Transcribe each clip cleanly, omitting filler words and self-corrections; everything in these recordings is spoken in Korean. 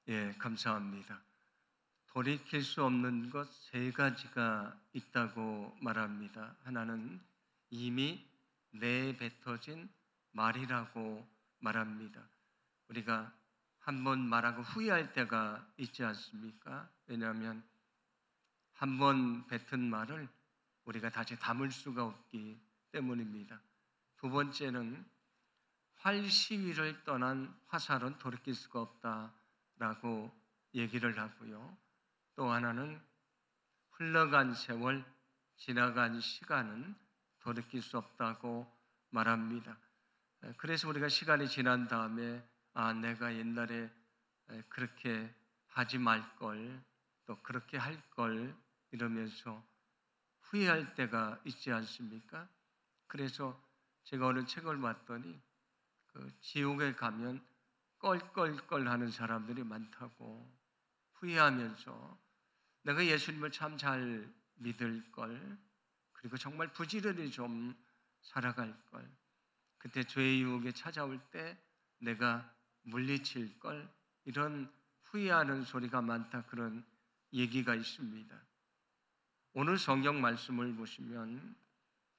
예, 감사합니다. 돌이킬 수 없는 것 세 가지가 있다고 말합니다. 하나는 이미 내뱉어진 말이라고 말합니다. 우리가 한 번 말하고 후회할 때가 있지 않습니까? 왜냐하면 한 번 뱉은 말을 우리가 다시 담을 수가 없기 때문입니다. 두 번째는 활시위를 떠난 화살은 돌이킬 수가 없다라고 얘기를 하고요. 또 하나는 흘러간 세월, 지나간 시간은 돌이킬 수 없다고 말합니다. 그래서 우리가 시간이 지난 다음에 내가 옛날에 그렇게 하지 말 걸, 또 그렇게 할 걸 이러면서 후회할 때가 있지 않습니까? 그래서 제가 어느 책을 봤더니 그 지옥에 가면 껄껄껄 하는 사람들이 많다고, 후회하면서 내가 예수님을 참 잘 믿을 걸, 그리고 정말 부지런히 좀 살아갈 걸, 그때 죄의 유혹에 찾아올 때 내가 물리칠 걸, 이런 후회하는 소리가 많다, 그런 얘기가 있습니다. 오늘 성경 말씀을 보시면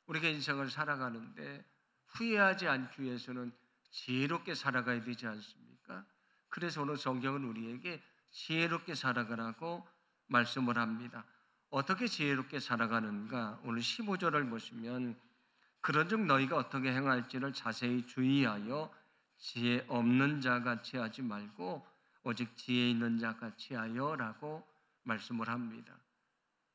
우리가 인생을 살아가는데 후회하지 않기 위해서는 지혜롭게 살아가야 되지 않습니까? 그래서 오늘 성경은 우리에게 지혜롭게 살아가라고 말씀을 합니다. 어떻게 지혜롭게 살아가는가? 오늘 15절을 보시면 그런즉 너희가 어떻게 행할지를 자세히 주의하여 지혜 없는 자 같이 하지 말고 오직 지혜 있는 자 같이 하여라고 말씀을 합니다.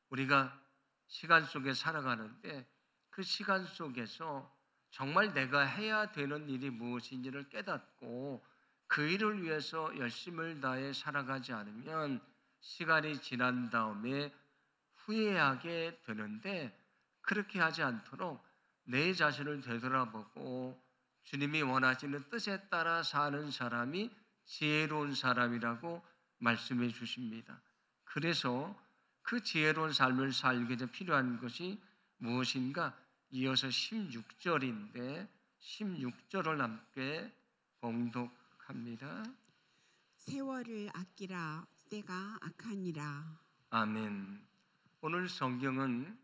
우리가 시간 속에 살아가는데 그 시간 속에서 정말 내가 해야 되는 일이 무엇인지를 깨닫고 그 일을 위해서 열심을 다해 살아가지 않으면 시간이 지난 다음에 후회하게 되는데, 그렇게 하지 않도록 내 자신을 되돌아보고 주님이 원하시는 뜻에 따라 사는 사람이 지혜로운 사람이라고 말씀해 주십니다. 그래서 그 지혜로운 삶을 살기 위해 필요한 것이 무엇인가? 이어서 16절인데 16절을 함께 봉독합니다. 세월을 아끼라 때가 악하니라. 아멘. 오늘 성경은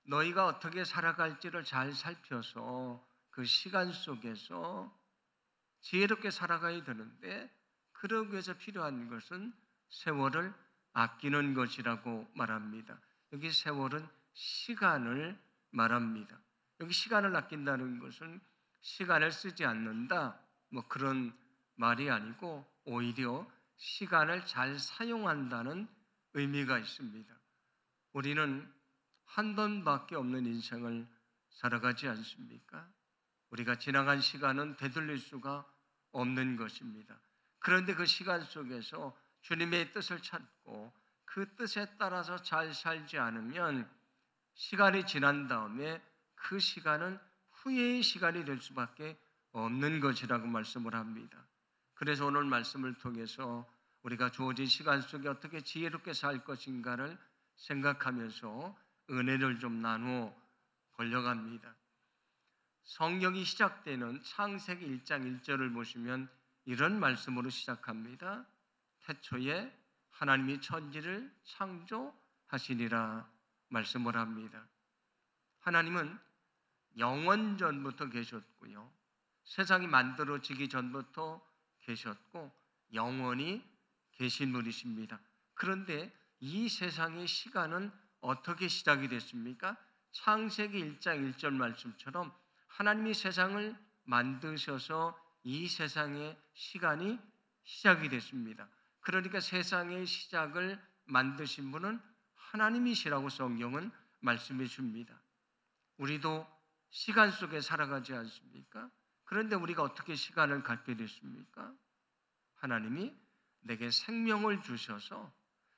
너희가 어떻게 살아갈지를 잘 살펴서 그 시간 속에서 지혜롭게 살아가야 되는데, 그러기 위해서 필요한 것은 세월을 아끼는 것이라고 말합니다. 여기 세월은 시간을 말합니다. 여기 시간을 아낀다는 것은 시간을 쓰지 않는다, 뭐 그런 말이 아니고 오히려 시간을 잘 사용한다는 의미가 있습니다. 우리는 한 번밖에 없는 인생을 살아가지 않습니까? 우리가 지나간 시간은 되돌릴 수가 없는 것입니다. 그런데 그 시간 속에서 주님의 뜻을 찾고 그 뜻에 따라서 잘 살지 않으면 시간이 지난 다음에 그 시간은 후회의 시간이 될 수밖에 없는 것이라고 말씀을 합니다. 그래서 오늘 말씀을 통해서 우리가 주어진 시간 속에 어떻게 지혜롭게 살 것인가를 생각하면서 은혜를 좀 나누어 보려고 합니다. 성경이 시작되는 창세기 1장 1절을 보시면 이런 말씀으로 시작합니다. 태초에 하나님이 천지를 창조하시니라 말씀을 합니다. 하나님은 영원 전부터 계셨고요, 세상이 만들어지기 전부터 계셨고 영원히 계신 분이십니다. 그런데 이 세상의 시간은 어떻게 시작이 됐습니까? 창세기 1장 1절 말씀처럼 하나님이 세상을 만드셔서 이 세상의 시간이 시작이 됐습니다. 그러니까 세상의 시작을 만드신 분은 하나님이시라고 성경은 말씀해 줍니다. 우리도 시간 속에 살아가지 않습니까? 그런데 우리가 어떻게 시간을 갖게 됐습니까? 하나님이 내게 생명을 주셔서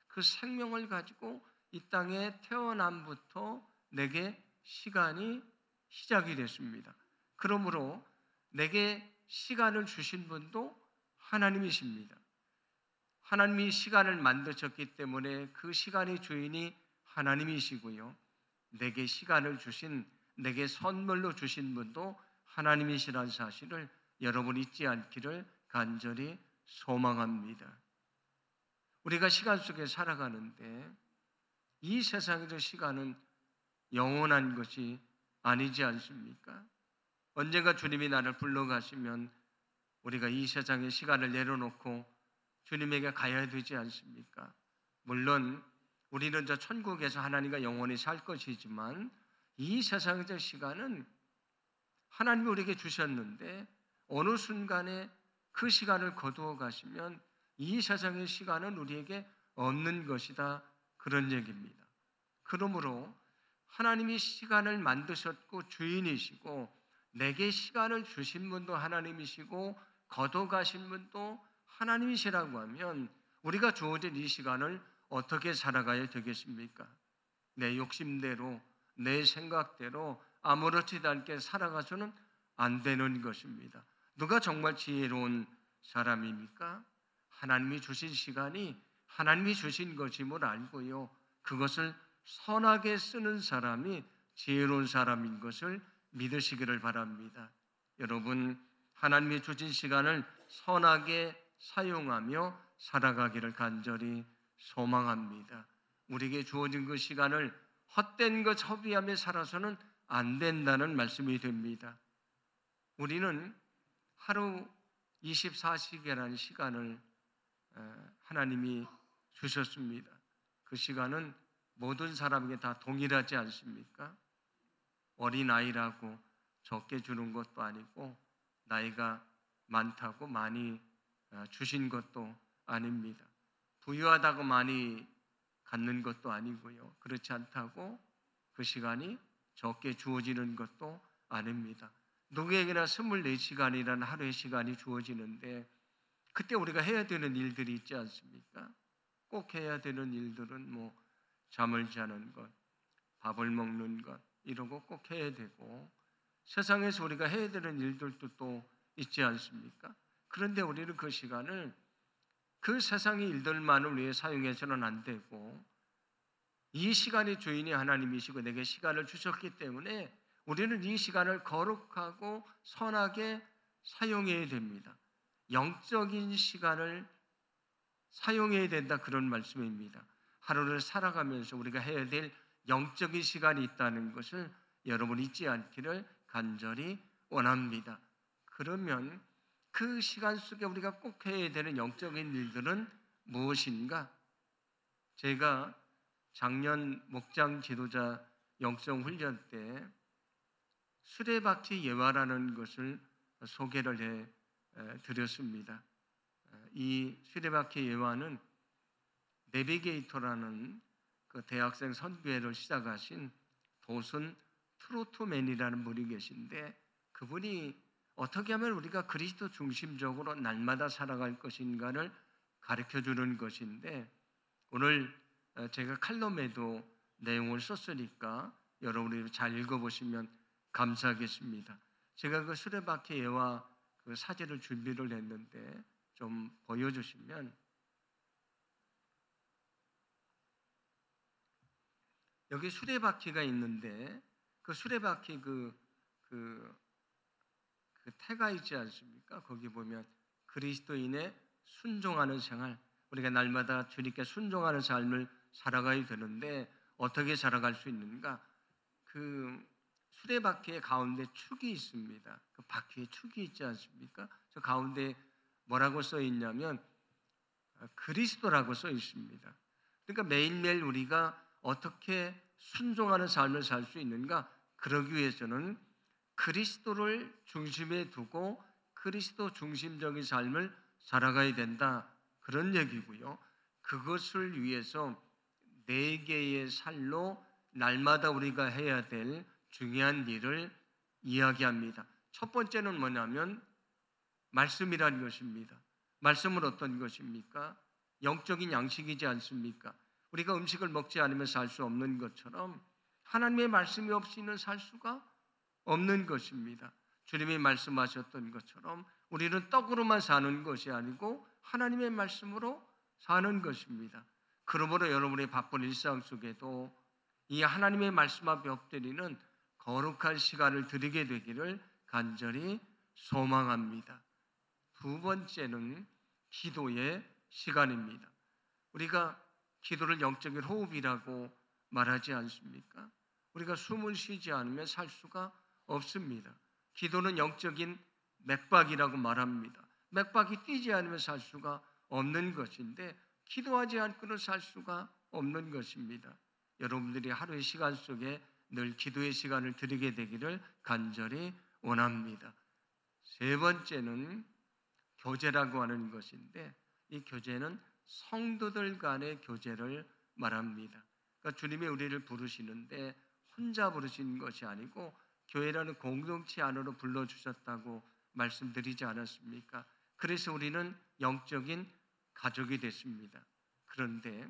그 생명을 가지고 이 땅에 태어남부터 내게 시간이 시작이 됐습니다. 그러므로 내게 시간을 주신 분도 하나님이십니다. 하나님이 시간을 만드셨기 때문에 그 시간의 주인이 하나님이시고요, 내게 시간을 주신, 내게 선물로 주신 분도 하나님이시라는 사실을 여러분 잊지 않기를 간절히 소망합니다. 우리가 시간 속에 살아가는데 이 세상에서 시간은 영원한 것이 아니지 않습니까? 언젠가 주님이 나를 불러가시면 우리가 이 세상의 시간을 내려놓고 주님에게 가야 되지 않습니까? 물론 우리는 저 천국에서 하나님과 영원히 살 것이지만 이 세상의 시간은 하나님이 우리에게 주셨는데 어느 순간에 그 시간을 거두어 가시면 이 세상의 시간은 우리에게 없는 것이다, 그런 얘기입니다. 그러므로 하나님이 시간을 만드셨고 주인이시고 내게 시간을 주신 분도 하나님이시고 거둬 가신 분도 하나님이시라고 하면 우리가 주어진 이 시간을 어떻게 살아가야 되겠습니까? 내 욕심대로, 내 생각대로 아무렇지도 않게 살아가서는 안 되는 것입니다. 누가 정말 지혜로운 사람입니까? 하나님이 주신 시간이 하나님이 주신 것임을 알고요, 그것을 선하게 쓰는 사람이 지혜로운 사람인 것을 믿으시기를 바랍니다. 여러분, 하나님이 주신 시간을 선하게 사용하며 살아가기를 간절히 소망합니다. 우리에게 주어진 그 시간을 헛된 것 허비하며 살아서는 안 된다는 말씀이 됩니다. 우리는 하루 24시간이라는 시간을 하나님이 주셨습니다. 그 시간은 모든 사람에게 다 동일하지 않습니까? 어린아이라고 적게 주는 것도 아니고 나이가 많다고 많이 주신 것도 아닙니다. 부유하다고 많이 갖는 것도 아니고요, 그렇지 않다고 그 시간이 적게 주어지는 것도 아닙니다. 누구에게나 24시간이라는 하루의 시간이 주어지는데 그때 우리가 해야 되는 일들이 있지 않습니까? 꼭 해야 되는 일들은 뭐 잠을 자는 것, 밥을 먹는 것, 이런 거 꼭 해야 되고 세상에서 우리가 해야 되는 일들도 또 있지 않습니까? 그런데 우리는 그 시간을 그 세상의 일들만을 위해 사용해서는 안 되고 이 시간의 주인이 하나님이시고 내게 시간을 주셨기 때문에 우리는 이 시간을 거룩하고 선하게 사용해야 됩니다. 영적인 시간을 사용해야 된다, 그런 말씀입니다. 하루를 살아가면서 우리가 해야 될 영적인 시간이 있다는 것을 여러분 잊지 않기를 간절히 원합니다. 그러면 그 시간 속에 우리가 꼭 해야 되는 영적인 일들은 무엇인가? 제가 작년 목장 지도자 영성 훈련 때 수레바퀴 예화라는 것을 소개를 해 드렸습니다. 이 수레바퀴 예화는 내비게이터라는 그 대학생 선교회를 시작하신 도슨 트로트맨이라는 분이 계신데 그분이 어떻게 하면 우리가 그리스도 중심적으로 날마다 살아갈 것인가를 가르쳐주는 것인데 오늘 제가 칼럼에도 내용을 썼으니까 여러분이 잘 읽어보시면 감사하겠습니다. 제가 그 수레바퀴 예화 그 사진을 준비를 했는데 좀 보여주시면, 여기 수레바퀴가 있는데 그 수레바퀴 그 태가 있지 않습니까? 거기 보면 그리스도인의 순종하는 생활, 우리가 날마다 주님께 순종하는 삶을 살아가야 되는데 어떻게 살아갈 수 있는가? 그 수레바퀴의 가운데 축이 있습니다. 그 바퀴에 축이 있지 않습니까? 저 가운데 뭐라고 써 있냐면 그리스도라고 써 있습니다. 그러니까 매일매일 우리가 어떻게 순종하는 삶을 살 수 있는가? 그러기 위해서는 그리스도를 중심에 두고 그리스도 중심적인 삶을 살아가야 된다, 그런 얘기고요. 그것을 위해서 4개의 살로 날마다 우리가 해야 될 중요한 일을 이야기합니다. 첫 번째는 뭐냐면 말씀이라는 것입니다. 말씀은 어떤 것입니까? 영적인 양식이지 않습니까? 우리가 음식을 먹지 않으면 살 수 없는 것처럼 하나님의 말씀이 없이는 살 수가 없는 것입니다. 주님이 말씀하셨던 것처럼 우리는 떡으로만 사는 것이 아니고 하나님의 말씀으로 사는 것입니다. 그러므로 여러분의 바쁜 일상 속에도 이 하나님의 말씀 앞에 엎드리는 거룩한 시간을 드리게 되기를 간절히 소망합니다. 두 번째는 기도의 시간입니다. 우리가 기도를 영적인 호흡이라고 말하지 않습니까? 우리가 숨을 쉬지 않으면 살 수가 없습니다. 기도는 영적인 맥박이라고 말합니다. 맥박이 뛰지 않으면 살 수가 없는 것인데 기도하지 않고는 살 수가 없는 것입니다. 여러분들이 하루의 시간 속에 늘 기도의 시간을 드리게 되기를 간절히 원합니다. 세 번째는 교제라고 하는 것인데 이 교제는 성도들 간의 교제를 말합니다. 그러니까 주님이 우리를 부르시는데 혼자 부르신 것이 아니고 교회라는 공동체 안으로 불러주셨다고 말씀드리지 않았습니까? 그래서 우리는 영적인 가족이 됐습니다. 그런데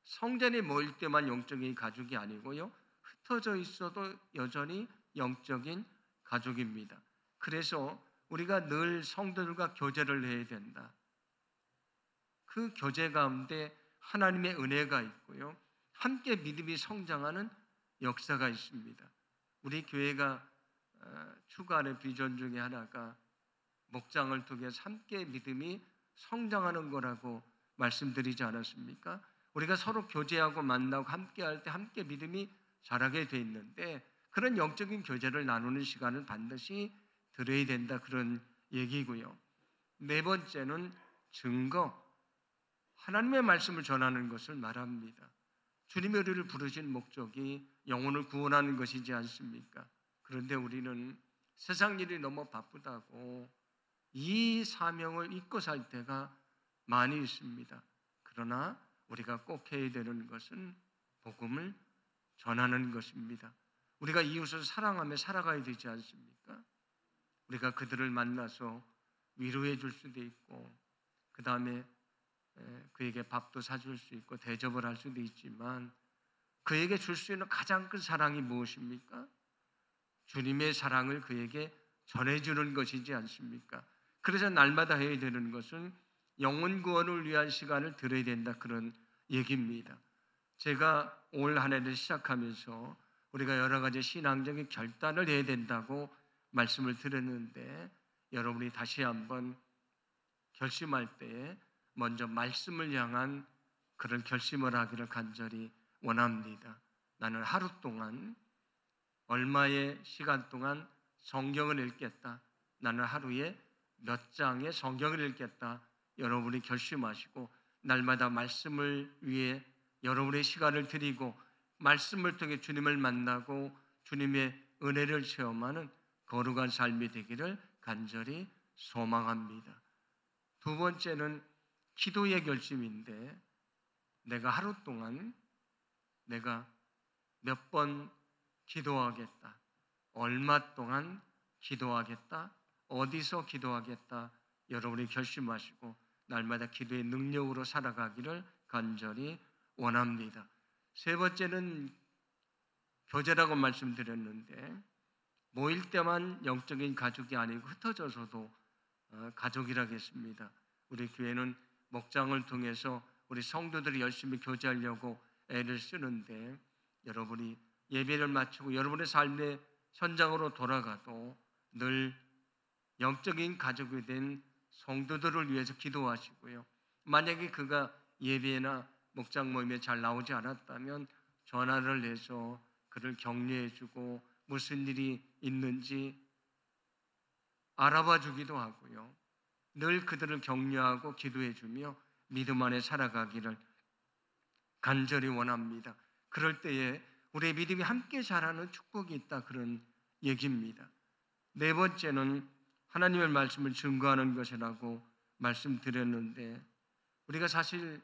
성전에 모일 때만 영적인 가족이 아니고요, 흩어져 있어도 여전히 영적인 가족입니다. 그래서 우리가 늘 성도들과 교제를 해야 된다. 그 교제 가운데 하나님의 은혜가 있고요, 함께 믿음이 성장하는 역사가 있습니다. 우리 교회가 추구하는 비전 중에 하나가 목장을 통해서 함께 믿음이 성장하는 거라고 말씀드리지 않았습니까? 우리가 서로 교제하고 만나고 함께할 때 함께 믿음이 자라게 돼 있는데 그런 영적인 교제를 나누는 시간을 반드시 드려야 된다, 그런 얘기고요. 네 번째는 증거, 하나님의 말씀을 전하는 것을 말합니다. 주님의 우리를 부르신 목적이 영혼을 구원하는 것이지 않습니까? 그런데 우리는 세상 일이 너무 바쁘다고 이 사명을 잊고 살 때가 많이 있습니다. 그러나 우리가 꼭 해야 되는 것은 복음을 전하는 것입니다. 우리가 이웃을 사랑하며 살아가야 되지 않습니까? 우리가 그들을 만나서 위로해 줄 수도 있고 그 다음에 그에게 밥도 사줄 수 있고 대접을 할 수도 있지만 그에게 줄 수 있는 가장 큰 사랑이 무엇입니까? 주님의 사랑을 그에게 전해주는 것이지 않습니까? 그래서 날마다 해야 되는 것은 영혼 구원을 위한 시간을 드려야 된다, 그런 얘기입니다. 제가 올 한 해를 시작하면서 우리가 여러 가지 신앙적인 결단을 해야 된다고 말씀을 드렸는데 여러분이 다시 한번 결심할 때에 먼저 말씀을 향한 그런 결심을 하기를 간절히 원합니다. 나는 하루 동안 얼마의 시간 동안 성경을 읽겠다. 나는 하루에 몇 장의 성경을 읽겠다. 여러분이 결심하시고 날마다 말씀을 위해 여러분의 시간을 드리고 말씀을 통해 주님을 만나고 주님의 은혜를 체험하는 거룩한 삶이 되기를 간절히 소망합니다. 두 번째는 기도의 결심인데 내가 하루 동안 내가 몇 번 기도하겠다, 얼마 동안 기도하겠다, 어디서 기도하겠다, 여러분이 결심하시고 날마다 기도의 능력으로 살아가기를 간절히 원합니다. 세 번째는 교제라고 말씀드렸는데 모일 때만 영적인 가족이 아니고 흩어져서도 가족이라겠습니다. 우리 교회는 목장을 통해서 우리 성도들이 열심히 교제하려고 애를 쓰는데 여러분이 예배를 마치고 여러분의 삶의 현장으로 돌아가도 늘 영적인 가족이 된 성도들을 위해서 기도하시고요. 만약에 그가 예배나 목장 모임에 잘 나오지 않았다면 전화를 해서 그를 격려해주고 무슨 일이 있는지 알아봐 주기도 하고요. 늘 그들을 격려하고 기도해주며 믿음 안에 살아가기를 간절히 원합니다. 그럴 때에 우리의 믿음이 함께 자라는 축복이 있다, 그런 얘기입니다. 네 번째는 하나님의 말씀을 증거하는 것이라고 말씀드렸는데 우리가 사실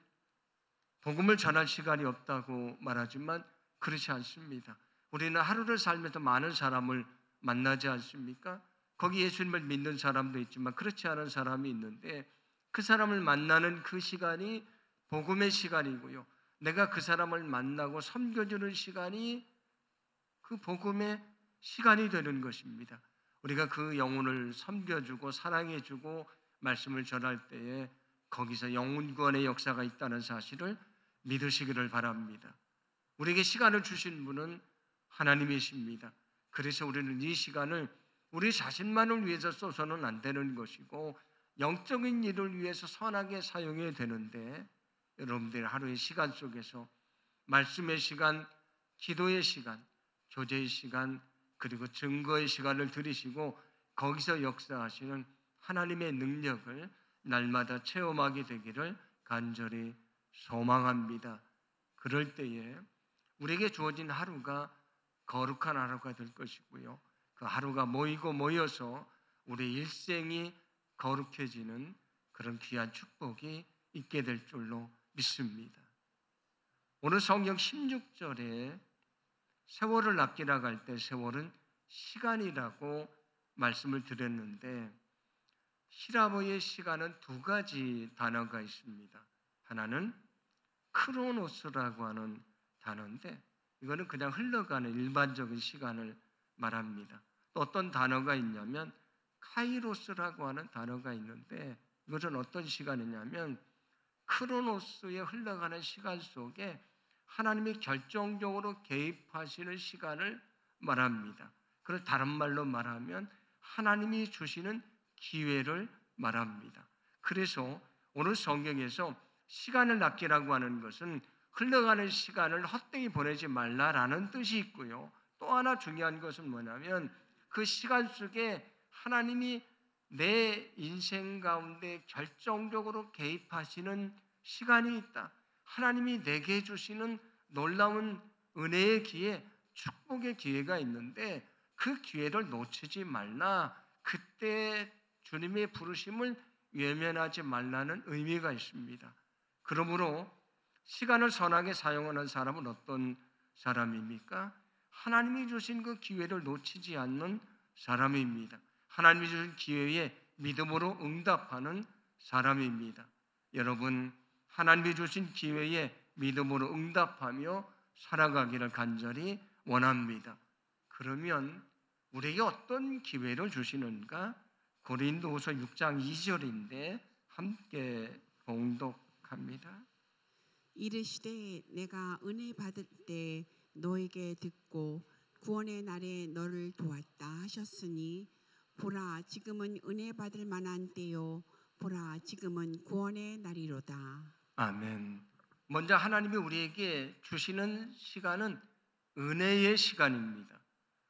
복음을 전할 시간이 없다고 말하지만 그렇지 않습니다. 우리는 하루를 살면서 많은 사람을 만나지 않습니까? 거기 예수님을 믿는 사람도 있지만 그렇지 않은 사람이 있는데 그 사람을 만나는 그 시간이 복음의 시간이고요. 내가 그 사람을 만나고 섬겨주는 시간이 그 복음의 시간이 되는 것입니다. 우리가 그 영혼을 섬겨주고 사랑해주고 말씀을 전할 때에 거기서 영혼 구원의 역사가 있다는 사실을 믿으시기를 바랍니다. 우리에게 시간을 주신 분은 하나님이십니다. 그래서 우리는 이 시간을 우리 자신만을 위해서 써서는 안 되는 것이고 영적인 일을 위해서 선하게 사용해야 되는데 여러분들의 하루의 시간 속에서 말씀의 시간, 기도의 시간, 교제의 시간, 그리고 증거의 시간을 들이시고 거기서 역사하시는 하나님의 능력을 날마다 체험하게 되기를 간절히 소망합니다. 그럴 때에 우리에게 주어진 하루가 거룩한 하루가 될 것이고요. 그 하루가 모여서 우리 일생이 거룩해지는 그런 귀한 축복이 있게 될 줄로 믿습니다. 오늘 성경 16절에 세월을 아끼라고 할 때 세월은 시간이라고 말씀을 드렸는데 히라보의 시간은 두 가지 단어가 있습니다. 하나는 크로노스라고 하는 단어인데 이거는 그냥 흘러가는 일반적인 시간을 말합니다. 또 어떤 단어가 있냐면 카이로스라고 하는 단어가 있는데 이것은 어떤 시간이냐면 크로노스에 흘러가는 시간 속에 하나님이 결정적으로 개입하시는 시간을 말합니다. 그걸 다른 말로 말하면 하나님이 주시는 기회를 말합니다. 그래서 오늘 성경에서 시간을 아끼라고 하는 것은 흘러가는 시간을 헛되이 보내지 말라라는 뜻이 있고요. 또 하나 중요한 것은 뭐냐면 그 시간 속에 하나님이 내 인생 가운데 결정적으로 개입하시는 시간이 있다. 하나님이 내게 주시는 놀라운 은혜의 기회, 축복의 기회가 있는데 그 기회를 놓치지 말라. 그때 주님의 부르심을 외면하지 말라는 의미가 있습니다. 그러므로 시간을 선하게 사용하는 사람은 어떤 사람입니까? 하나님이 주신 그 기회를 놓치지 않는 사람입니다. 하나님이 주신 기회에 믿음으로 응답하는 사람입니다. 여러분, 하나님이 주신 기회에 믿음으로 응답하며 살아가기를 간절히 원합니다. 그러면 우리에게 어떤 기회를 주시는가? 고린도후서 6장 2절인데 함께 봉독합니다. 이르시되 내가 은혜 받을 때 너에게 듣고 구원의 날에 너를 도왔다 하셨으니 보라 지금은 은혜 받을 만한 때요 보라 지금은 구원의 날이로다. 아멘. 먼저 하나님이 우리에게 주시는 시간은 은혜의 시간입니다.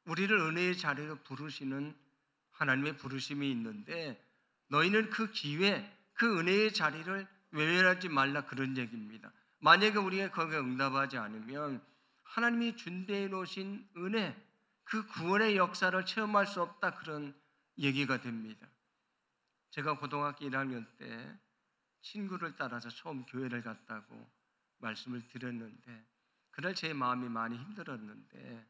우리를 은혜의 자리로 부르시는 하나님의 부르심이 있는데 너희는 그 기회, 그 은혜의 자리를 외면하지 말라 그런 얘기입니다. 만약에 우리가 거기에 응답하지 않으면 하나님이 준비해 놓으신 은혜, 그 구원의 역사를 체험할 수 없다 그런 얘기가 됩니다. 제가 고등학교 1학년 때 친구를 따라서 처음 교회를 갔다고 말씀을 드렸는데 그날 제 마음이 많이 힘들었는데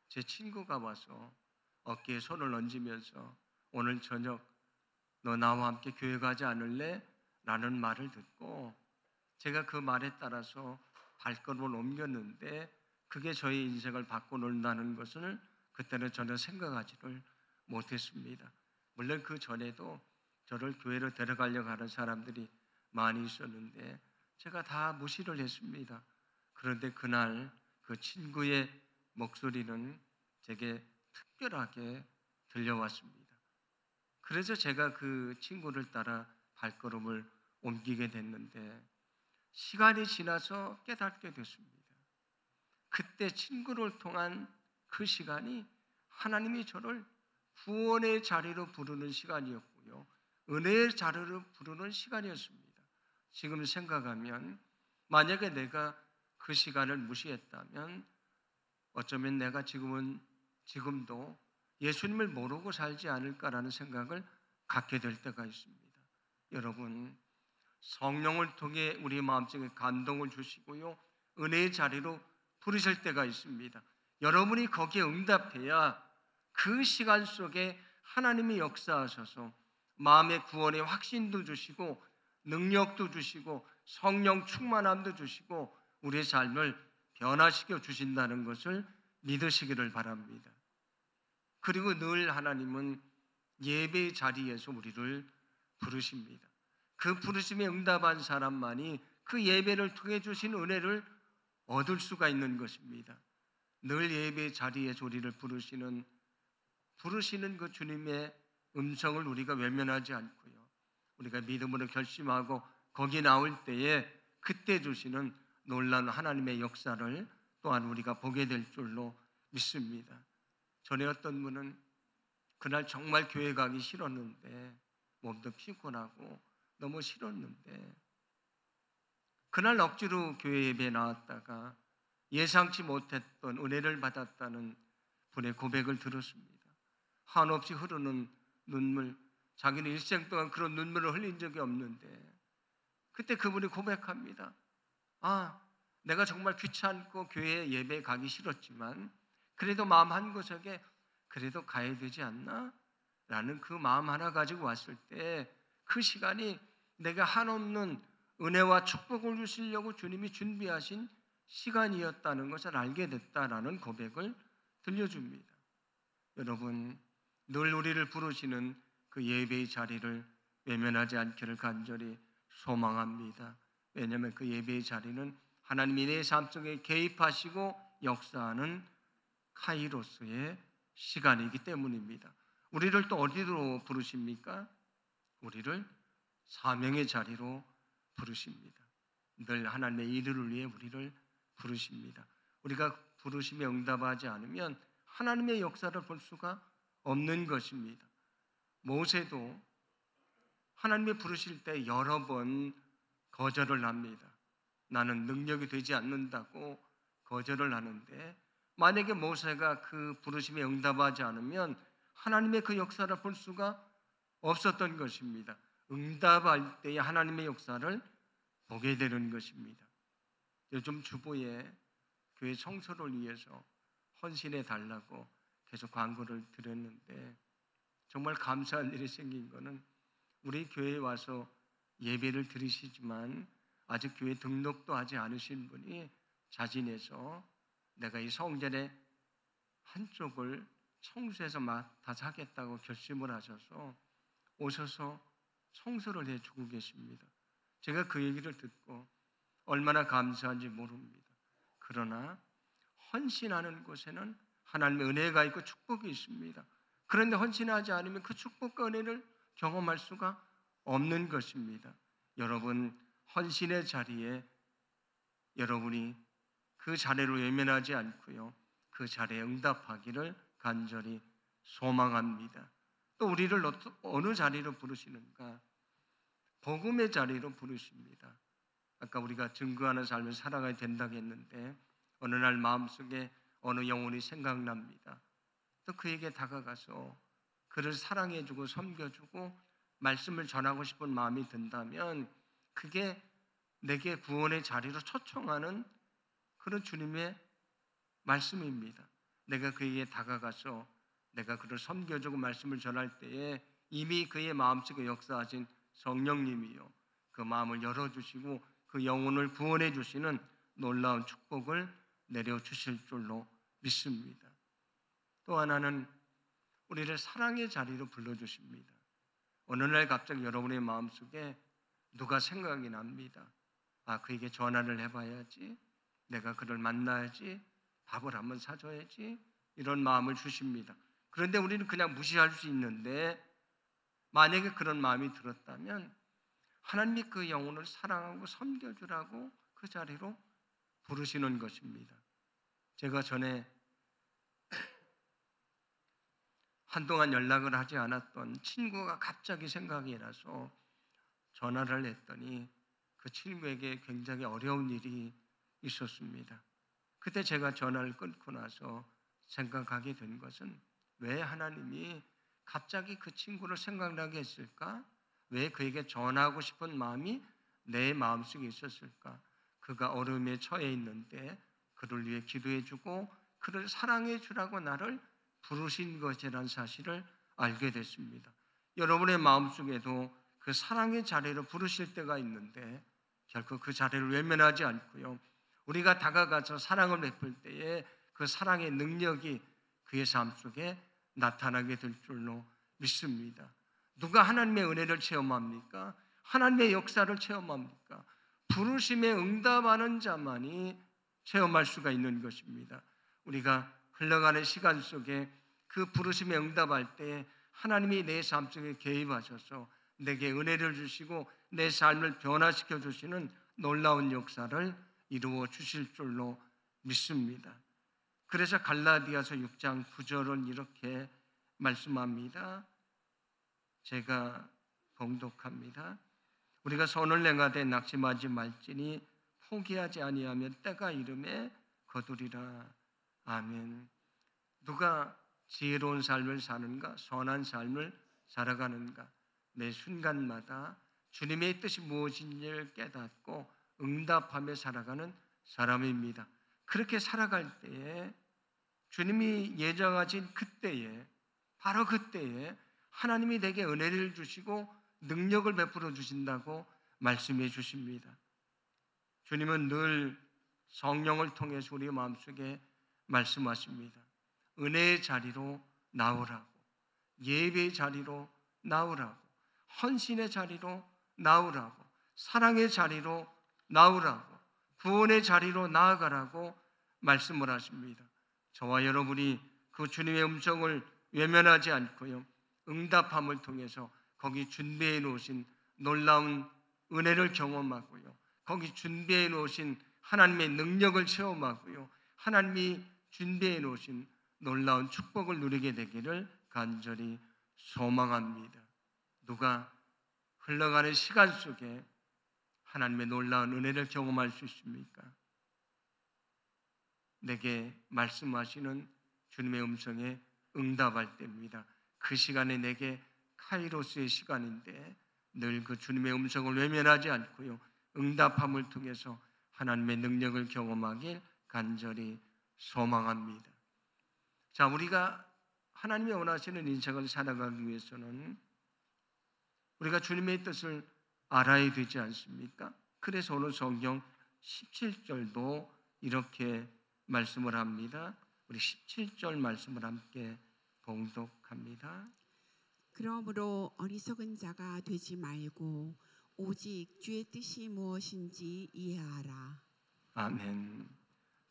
제 친구가 와서 어깨에 손을 얹으면서 오늘 저녁 너 나와 함께 교회 가지 않을래? 라는 말을 듣고 제가 그 말에 따라서 발걸음을 옮겼는데 그게 저의 인생을 바꿔놓는다는 것을 그때는 전혀 생각하지를 못했습니다. 물론 그 전에도 저를 교회로 데려가려고 하는 사람들이 많이 있었는데 제가 다 무시를 했습니다. 그런데 그날 그 친구의 목소리는 제게 특별하게 들려왔습니다. 그래서 제가 그 친구를 따라 발걸음을 옮기게 됐는데 시간이 지나서 깨닫게 됐습니다. 그때 친구를 통한 그 시간이 하나님이 저를 구원의 자리로 부르는 시간이었고요. 은혜의 자리로 부르는 시간이었습니다. 지금 생각하면 만약에 내가 그 시간을 무시했다면 어쩌면 내가 지금도 예수님을 모르고 살지 않을까라는 생각을 갖게 될 때가 있습니다. 여러분, 성령을 통해 우리 마음속에 감동을 주시고요. 은혜의 자리로 부르실 때가 있습니다. 여러분이 거기에 응답해야 그 시간 속에 하나님이 역사하셔서 마음의 구원의 확신도 주시고 능력도 주시고 성령 충만함도 주시고 우리의 삶을 변화시켜 주신다는 것을 믿으시기를 바랍니다. 그리고 늘 하나님은 예배의 자리에서 우리를 부르십니다. 그 부르심에 응답한 사람만이 그 예배를 통해 주신 은혜를 얻을 수가 있는 것입니다. 늘 예배의 자리에서 우리를 부르시는 그 주님의 음성을 우리가 외면하지 않고요. 우리가 믿음으로 결심하고 거기 나올 때에 그때 주시는 놀라운 하나님의 역사를 또한 우리가 보게 될 줄로 믿습니다. 전에 어떤 분은 그날 정말 교회 가기 싫었는데, 몸도 피곤하고 너무 싫었는데 그날 억지로 교회 예배에 나왔다가 예상치 못했던 은혜를 받았다는 분의 고백을 들었습니다. 한없이 흐르는 눈물, 자기는 일생 동안 그런 눈물을 흘린 적이 없는데 그때 그분이 고백합니다. 내가 정말 귀찮고 교회 예배에 가기 싫었지만 그래도 마음 한구석에 그래도 가야 되지 않나? 라는 그 마음 하나 가지고 왔을 때 그 시간이 내가 한없는 은혜와 축복을 주시려고 주님이 준비하신 시간이었다는 것을 알게 됐다라는 고백을 들려줍니다. 여러분, 늘 우리를 부르시는 그 예배의 자리를 외면하지 않기를 간절히 소망합니다. 왜냐하면 그 예배의 자리는 하나님이 내 삶 속에 개입하시고 역사하는 카이로스의 시간이기 때문입니다. 우리를 또 어디로 부르십니까? 우리를 사명의 자리로 부르십니다. 늘 하나님의 일을 위해 우리를 부르십니다. 우리가 부르심에 응답하지 않으면 하나님의 역사를 볼 수가 없는 것입니다. 모세도 하나님이 부르실 때 여러 번 거절을 합니다. 나는 능력이 되지 않는다고 거절을 하는데, 만약에 모세가 그 부르심에 응답하지 않으면 하나님의 그 역사를 볼 수가 없었던 것입니다. 응답할 때에 하나님의 역사를 보게 되는 것입니다. 요즘 주보에 교회 청소를 위해서 헌신해 달라고 계속 광고를 드렸는데 정말 감사한 일이 생긴 거는 우리 교회에 와서 예배를 드리시지만 아직 교회 등록도 하지 않으신 분이 자진해서 내가 이 성전의 한쪽을 청소해서 맡아서 하겠다고 결심을 하셔서 오셔서 청소를 해주고 계십니다. 제가 그 얘기를 듣고 얼마나 감사한지 모릅니다. 그러나 헌신하는 곳에는 하나님의 은혜가 있고 축복이 있습니다. 그런데 헌신하지 않으면 그 축복과 은혜를 경험할 수가 없는 것입니다. 여러분, 헌신의 자리에 여러분이 그 자리로 외면하지 않고요, 그 자리에 응답하기를 간절히 소망합니다. 또 우리를 어느 자리로 부르시는가? 복음의 자리로 부르십니다. 아까 우리가 증거하는 삶을 살아가야 된다고 했는데 어느 날 마음속에 어느 영혼이 생각납니다. 또 그에게 다가가서 그를 사랑해주고 섬겨주고 말씀을 전하고 싶은 마음이 든다면 그게 내게 구원의 자리로 초청하는 그런 주님의 말씀입니다. 내가 그에게 다가가서 내가 그를 섬겨주고 말씀을 전할 때에 이미 그의 마음속에 역사하신 성령님이요, 그 마음을 열어주시고 그 영혼을 구원해 주시는 놀라운 축복을 내려주실 줄로 믿습니다. 또 하나는 우리를 사랑의 자리로 불러주십니다. 어느 날 갑자기 여러분의 마음속에 누가 생각이 납니다. 그에게 전화를 해봐야지, 내가 그를 만나야지, 밥을 한번 사줘야지, 이런 마음을 주십니다. 그런데 우리는 그냥 무시할 수 있는데 만약에 그런 마음이 들었다면 하나님이 그 영혼을 사랑하고 섬겨주라고 그 자리로 부르시는 것입니다. 제가 전에 한동안 연락을 하지 않았던 친구가 갑자기 생각이 나서 전화를 했더니 그 친구에게 굉장히 어려운 일이 있었습니다. 그때 제가 전화를 끊고 나서 생각하게 된 것은 왜 하나님이 갑자기 그 친구를 생각나게 했을까? 왜 그에게 전하고 싶은 마음이 내 마음속에 있었을까? 그가 어려움에 처해 있는데 그를 위해 기도해주고 그를 사랑해주라고 나를 부르신 것이라는 사실을 알게 됐습니다. 여러분의 마음속에도 그 사랑의 자리로 부르실 때가 있는데 결코 그 자리를 외면하지 않고요, 우리가 다가가서 사랑을 베풀 때에 그 사랑의 능력이 그의 삶 속에 나타나게 될 줄로 믿습니다. 누가 하나님의 은혜를 체험합니까? 하나님의 역사를 체험합니까? 부르심에 응답하는 자만이 체험할 수가 있는 것입니다. 우리가 흘러가는 시간 속에 그 부르심에 응답할 때 하나님이 내 삶 속에 개입하셔서 내게 은혜를 주시고 내 삶을 변화시켜 주시는 놀라운 역사를 이루어 주실 줄로 믿습니다. 그래서 갈라디아서 6장 9절은 이렇게 말씀합니다. 제가 봉독합니다. 우리가 손을 냉하되 낙심하지 말지니 포기하지 아니하면 때가 이름에 거두리라. 아멘. 누가 지혜로운 삶을 사는가? 선한 삶을 살아가는가? 매 순간마다 주님의 뜻이 무엇인지를 깨닫고 응답하며 살아가는 사람입니다. 그렇게 살아갈 때에 주님이 예정하신 그때에, 바로 그때에 하나님이 내게 은혜를 주시고 능력을 베풀어 주신다고 말씀해 주십니다. 주님은 늘 성령을 통해서 우리 마음속에 말씀하십니다. 은혜의 자리로 나오라고, 예배의 자리로 나오라고, 헌신의 자리로 나오라고, 사랑의 자리로 나오라고, 구원의 자리로 나아가라고 말씀을 하십니다. 저와 여러분이 그 주님의 음성을 외면하지 않고요, 응답함을 통해서 거기 준비해 놓으신 놀라운 은혜를 경험하고요, 거기 준비해 놓으신 하나님의 능력을 체험하고요, 하나님이 준비해 놓으신 놀라운 축복을 누리게 되기를 간절히 소망합니다. 누가 흘러가는 시간 속에 하나님의 놀라운 은혜를 경험할 수 있습니까? 내게 말씀하시는 주님의 음성에 응답할 때입니다. 그 시간에 내게 카이로스의 시간인데 늘 그 주님의 음성을 외면하지 않고요, 응답함을 통해서 하나님의 능력을 경험하길 간절히 소망합니다. 자, 우리가 하나님이 원하시는 인생을 살아가기 위해서는 우리가 주님의 뜻을 알아야 되지 않습니까? 그래서 오늘 성경 17절도 이렇게 말씀을 합니다. 우리 17절 말씀을 함께 봉독합니다. 그러므로 어리석은 자가 되지 말고 오직 주의 뜻이 무엇인지 이해하라. 아멘.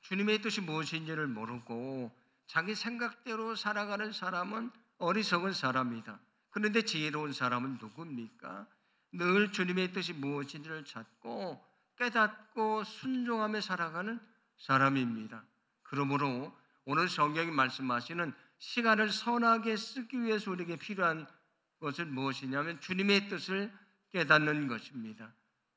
주님의 뜻이 무엇인지를 모르고 자기 생각대로 살아가는 사람은 어리석은 사람이다. 그런데 지혜로운 사람은 누굽니까? 늘 주님의 뜻이 무엇인지를 찾고 깨닫고 순종하며 살아가는 사람입니다. 그러므로 오늘 성경이 말씀하시는 시간을 선하게 쓰기 위해서 우리에게 필요한 것은 무엇이냐면 주님의 뜻을 깨닫는 것입니다.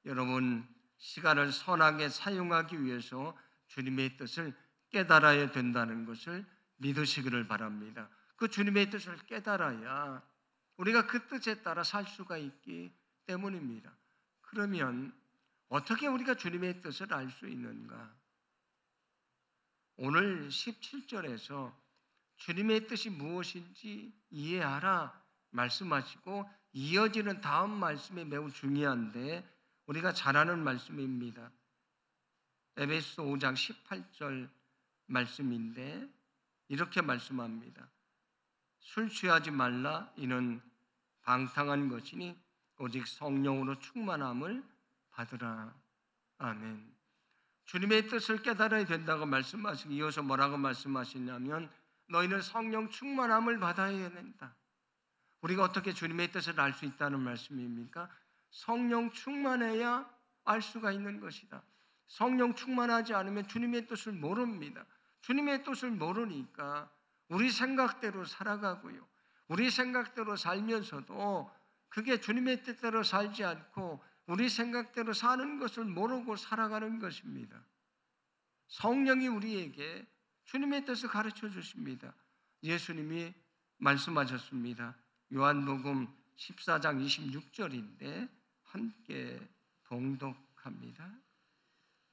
여러분, 시간을 선하게 사용하기 위해서 주님의 뜻을 깨달아야 된다는 것을 믿으시기를 바랍니다. 그 주님의 뜻을 깨달아야 우리가 그 뜻에 따라 살 수가 있기 때문입니다. 그러면 어떻게 우리가 주님의 뜻을 알 수 있는가? 오늘 17절에서 주님의 뜻이 무엇인지 이해하라 말씀하시고 이어지는 다음 말씀이 매우 중요한데 우리가 잘 아는 말씀입니다. 에베소 5장 18절 말씀인데 이렇게 말씀합니다. 술 취하지 말라. 이는 방탕한 것이니 오직 성령으로 충만함을 받으라. 아멘. 주님의 뜻을 깨달아야 된다고 말씀하시고 이어서 뭐라고 말씀하시냐면 너희는 성령 충만함을 받아야 된다. 우리가 어떻게 주님의 뜻을 알 수 있다는 말씀입니까? 성령 충만해야 알 수가 있는 것이다. 성령 충만하지 않으면 주님의 뜻을 모릅니다. 주님의 뜻을 모르니까 우리 생각대로 살아가고요, 우리 생각대로 살면서도 그게 주님의 뜻대로 살지 않고 우리 생각대로 사는 것을 모르고 살아가는 것입니다. 성령이 우리에게 주님의 뜻을 가르쳐 주십니다. 예수님이 말씀하셨습니다. 요한복음 14장 26절인데 함께 봉독합니다.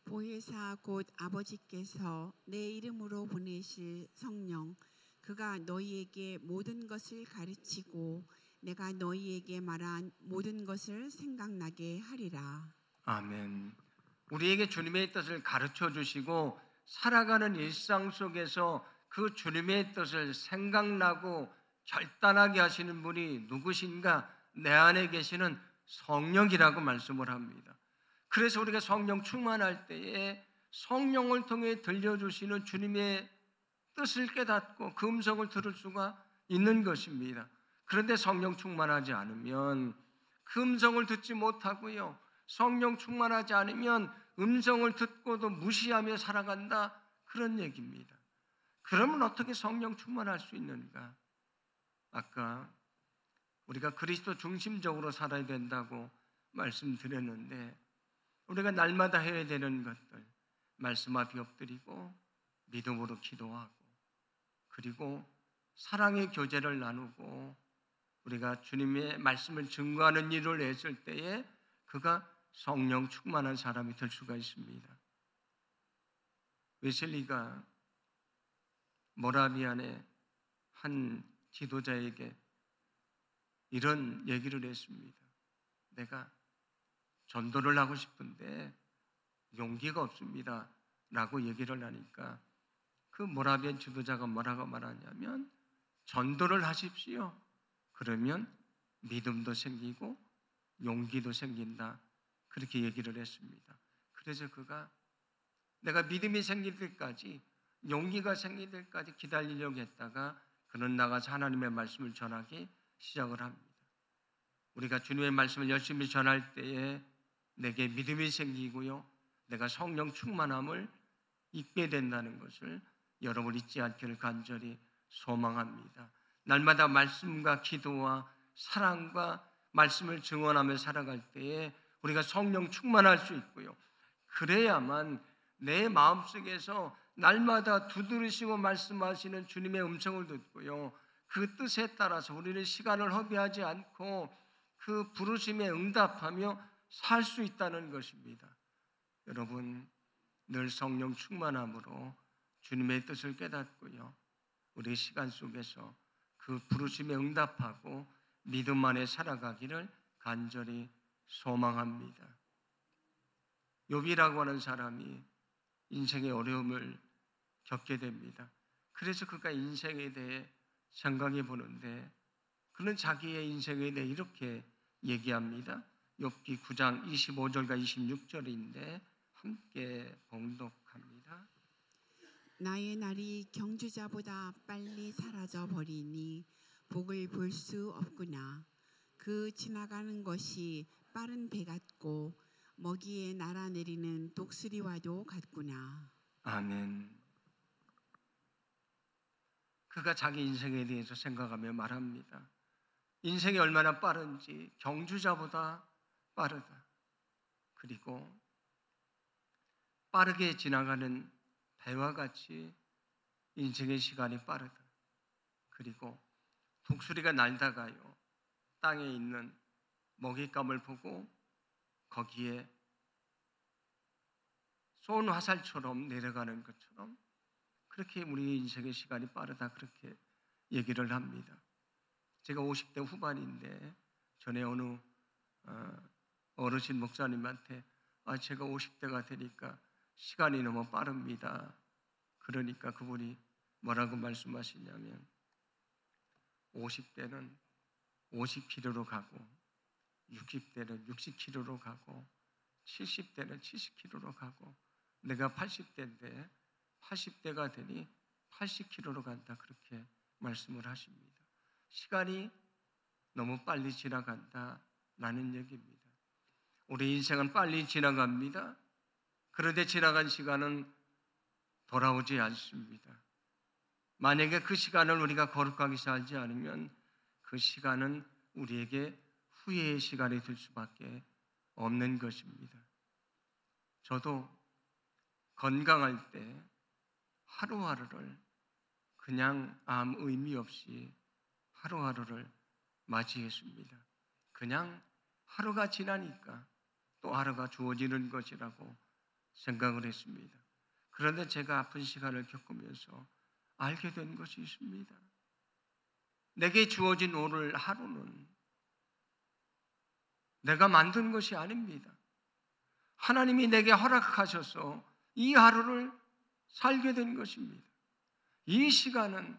보혜사 곧 아버지께서 내 이름으로 보내실 성령 그가 너희에게 모든 것을 가르치고 내가 너희에게 말한 모든 것을 생각나게 하리라. 아멘. 우리에게 주님의 뜻을 가르쳐 주시고 살아가는 일상 속에서 그 주님의 뜻을 생각나고 결단하게 하시는 분이 누구신가? 내 안에 계시는 성령이라고 말씀을 합니다. 그래서 우리가 성령 충만할 때에 성령을 통해 들려주시는 주님의 뜻을 깨닫고 그 음성을 들을 수가 있는 것입니다. 그런데 성령 충만하지 않으면 그 음성을 듣지 못하고요, 성령 충만하지 않으면 음성을 듣고도 무시하며 살아간다, 그런 얘기입니다. 그러면 어떻게 성령 충만할 수 있는가? 아까 우리가 그리스도 중심적으로 살아야 된다고 말씀드렸는데, 우리가 날마다 해야 되는 것들, 말씀 앞에 엎드리고 믿음으로 기도하고, 그리고 사랑의 교제를 나누고, 우리가 주님의 말씀을 증거하는 일을 했을 때에 그가 성령 충만한 사람이 될 수가 있습니다. 웨슬리가 모라비안의 한 지도자에게 이런 얘기를 했습니다. 내가 전도를 하고 싶은데 용기가 없습니다 라고 얘기를 하니까 그 모라비안 지도자가 뭐라고 말하냐면, 전도를 하십시오. 그러면 믿음도 생기고 용기도 생긴다, 그렇게 얘기를 했습니다. 그래서 그가 내가 믿음이 생길 때까지, 용기가 생길 때까지 기다리려고 했다가 그는 나가서 하나님의 말씀을 전하기 시작을 합니다. 우리가 주님의 말씀을 열심히 전할 때에 내게 믿음이 생기고요, 내가 성령 충만함을 잊게 된다는 것을 여러분 잊지 않기를 간절히 소망합니다. 날마다 말씀과 기도와 사랑과 말씀을 증언하며 살아갈 때에 우리가 성령 충만할 수 있고요, 그래야만 내 마음속에서 날마다 두드리시고 말씀하시는 주님의 음성을 듣고요, 그 뜻에 따라서 우리는 시간을 허비하지 않고 그 부르심에 응답하며 살 수 있다는 것입니다. 여러분, 늘 성령 충만함으로 주님의 뜻을 깨닫고요, 우리 시간 속에서 그 부르심에 응답하고 믿음 안에 살아가기를 간절히 소망합니다. 욥이라고 하는 사람이 인생의 어려움을 겪게 됩니다. 그래서 그가 인생에 대해 생각해 보는데, 그는 자기의 인생에 대해 이렇게 얘기합니다. 욥기 9장 25절과 26절인데 함께 봉독합니다. 나의 날이 경주자보다 빨리 사라져 버리니 복을 볼 수 없구나. 그 지나가는 것이 빠른 배 같고 먹이에 날아내리는 독수리와도 같구나. 아멘. 그가 자기 인생에 대해서 생각하며 말합니다. 인생이 얼마나 빠른지, 경주자보다 빠르다. 그리고 빠르게 지나가는 배와 같이 인생의 시간이 빠르다. 그리고 독수리가 날다가요, 땅에 있는 먹잇감을 보고 거기에 쏜 화살처럼 내려가는 것처럼 그렇게 우리 인생의 시간이 빠르다, 그렇게 얘기를 합니다. 제가 50대 후반인데 전에 어느 어르신 목사님한테 제가 50대가 되니까 시간이 너무 빠릅니다. 그러니까 그분이 뭐라고 말씀하시냐면, 50대는 50km로 가고 60대는 60km로 가고 70대는 70km로 가고 내가 80대인데 80대가 되니 80km로 간다, 그렇게 말씀을 하십니다. 시간이 너무 빨리 지나간다라는 얘기입니다. 우리 인생은 빨리 지나갑니다. 그런데 지나간 시간은 돌아오지 않습니다. 만약에 그 시간을 우리가 거룩하게 살지 않으면 그 시간은 우리에게 후회의 시간이 될 수밖에 없는 것입니다. 저도 건강할 때 하루하루를 그냥 아무 의미 없이 하루하루를 맞이했습니다. 그냥 하루가 지나니까 또 하루가 주어지는 것이라고 생각을 했습니다. 그런데 제가 아픈 시간을 겪으면서 알게 된 것이 있습니다. 내게 주어진 오늘 하루는 내가 만든 것이 아닙니다. 하나님이 내게 허락하셔서 이 하루를 살게 된 것입니다. 이 시간은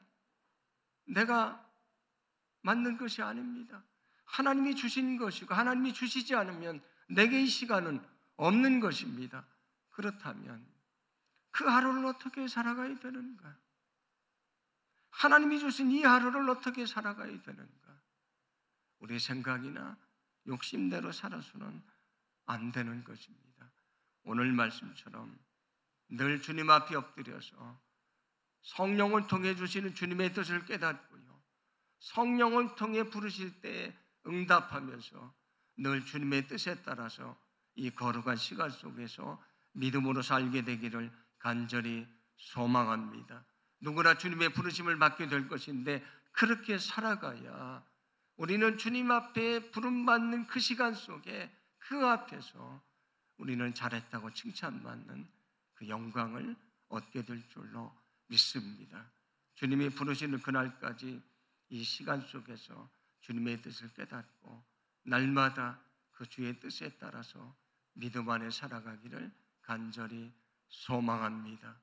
내가 만든 것이 아닙니다. 하나님이 주신 것이고, 하나님이 주시지 않으면 내게 이 시간은 없는 것입니다. 그렇다면 그 하루를 어떻게 살아가야 되는가? 하나님이 주신 이 하루를 어떻게 살아가야 되는가? 우리 생각이나 욕심대로 살아서는 안 되는 것입니다. 오늘 말씀처럼 늘 주님 앞에 엎드려서 성령을 통해 주시는 주님의 뜻을 깨닫고요, 성령을 통해 부르실 때 응답하면서 늘 주님의 뜻에 따라서 이 거룩한 시간 속에서 믿음으로 살게 되기를 간절히 소망합니다. 누구나 주님의 부르심을 받게 될 것인데 그렇게 살아가야 우리는 주님 앞에 부름받는 그 시간 속에 그 앞에서 우리는 잘했다고 칭찬받는 그 영광을 얻게 될 줄로 믿습니다. 주님이 부르시는 그날까지 이 시간 속에서 주님의 뜻을 깨닫고 날마다 그 주의 뜻에 따라서 믿음 안에 살아가기를 간절히 소망합니다.